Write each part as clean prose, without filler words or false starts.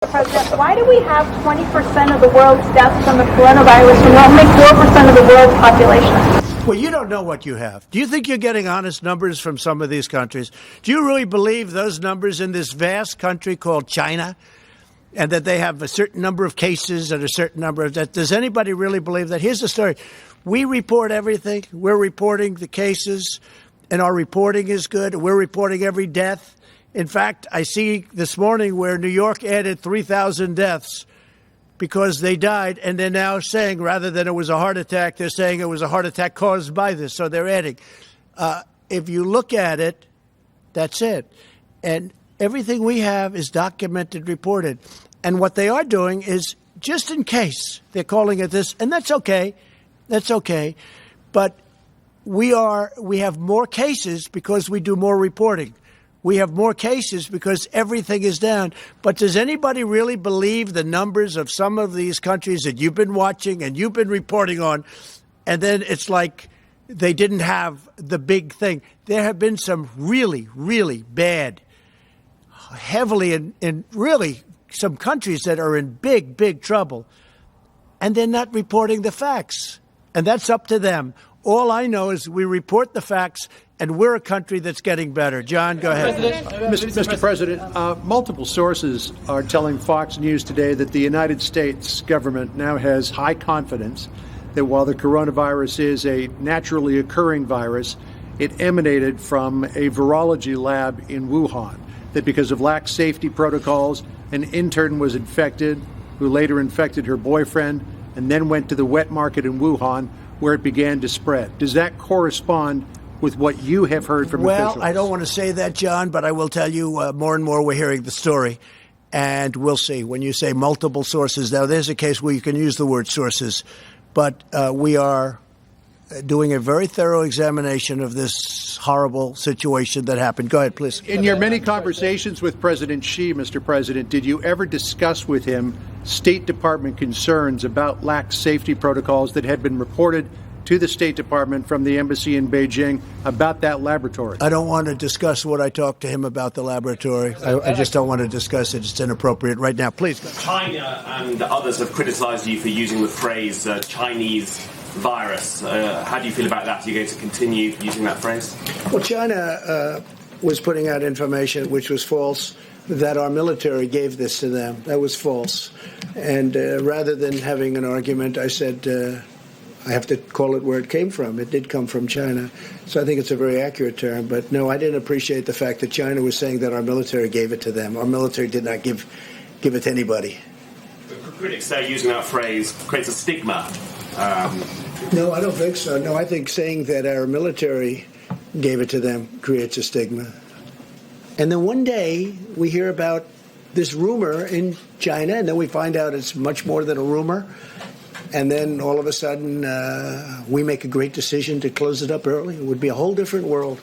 Mr. President, why do we have 20% of the world's deaths from the coronavirus and only 4% of the world's population? Well, you don't know what you have. Do you think you're getting honest numbers from some of these countries? Do you really believe those numbers in this vast country called China, and that they have a certain number of cases and a certain number of deaths? Does anybody really believe that? Here's the story. We report everything. We're reporting the cases, and our reporting is good. We're reporting every death. In fact, I see this morning where New York added 3,000 deaths because they died, and they're now saying, rather than it was a heart attack, they're saying it was a heart attack caused by this. So they're adding. If you look at it, that's it. And everything we have is documented, reported. And what they are doing is, just in case, they're calling it this, and that's okay. That's okay. But we have more cases because we do more reporting. We have more cases because everything is down. But does anybody really believe the numbers of some of these countries that you've been watching and you've been reporting on, and then it's like they didn't have the big thing? There have been some really, really bad, heavily in really some countries that are in big, big trouble, and they're not reporting the facts. And that's up to them. All I know is we report the facts, and we're a country that's getting better. John, go ahead. Mr. President, multiple sources are telling Fox News today that the United States government now has high confidence that while the coronavirus is a naturally occurring virus, it emanated from a virology lab in Wuhan, that because of lax safety protocols, an intern was infected, who later infected her boyfriend, and then went to the wet market in Wuhan, where it began to spread. Does that correspond with what you have heard from officials? Well, I don't want to say that, John, but I will tell you more and more we're hearing the story, and we'll see. When you say multiple sources, now there's a case where you can use the word sources, but we are doing a very thorough examination of this horrible situation that happened. Go ahead, please. In your many conversations with President Xi, Mr. President, did you ever discuss with him State Department concerns about lax safety protocols that had been reported to the State Department from the embassy in Beijing about that laboratory? I don't want to discuss what I talked to him about the laboratory. I just don't want to discuss it. It's inappropriate right now. Please. China and others have criticized you for using the phrase Chinese virus. How do you feel about that? Are you going to continue using that phrase? Well, China was putting out information which was false, that our military gave this to them. That was false. And rather than having an argument, I said, I have to call it where it came from. It did come from China. So I think it's a very accurate term. But no, I didn't appreciate the fact that China was saying that our military gave it to them. Our military did not give it to anybody. Critics say using that phrase creates a stigma. No, I don't think so. No, I think saying that our military gave it to them creates a stigma. And then one day we hear about this rumor in China, and then we find out it's much more than a rumor. And then all of a sudden we make a great decision to close it up early. It would be a whole different world.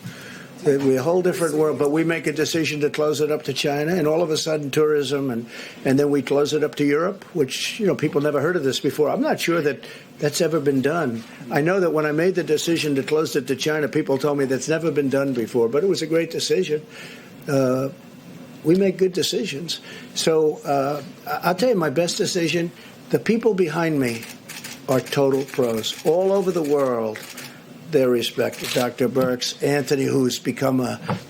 It would be a whole different world. But we make a decision to close it up to China, and all of a sudden tourism, and then we close it up to Europe, which, people never heard of this before. I'm not sure that that's ever been done. I know that when I made the decision to close it to China, people told me that's never been done before, but it was a great decision. We make good decisions. So I'll tell you my best decision. The people behind me are total pros. All over the world, they're respected. Dr. Birx, Anthony, who's become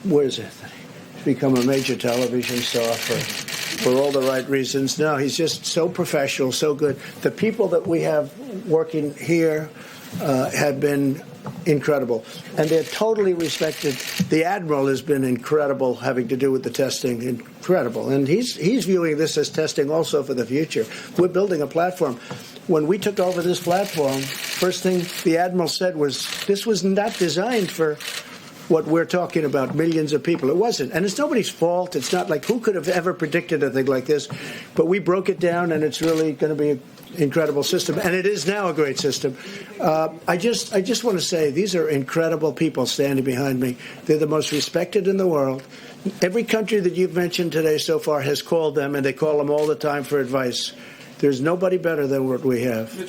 where's Anthony? He's become a major television star for all the right reasons. No, he's just so professional, so good. The people that we have working here have been incredible, and they're totally respected. The Admiral has been incredible, having to do with the testing, incredible, and he's viewing this as testing also for the future. We're building a platform. When we took over this platform, first thing the Admiral said was, this was not designed for what we're talking about, millions of people. It wasn't, and it's nobody's fault. It's not like who could have ever predicted a thing like this, but we broke it down, and it's really going to be an incredible system, and it is now a great system. I just want to say these are incredible people standing behind me. They're the most respected in the world. Every country that you've mentioned today so far has called them, and they call them all the time for advice. There's nobody better than what we have.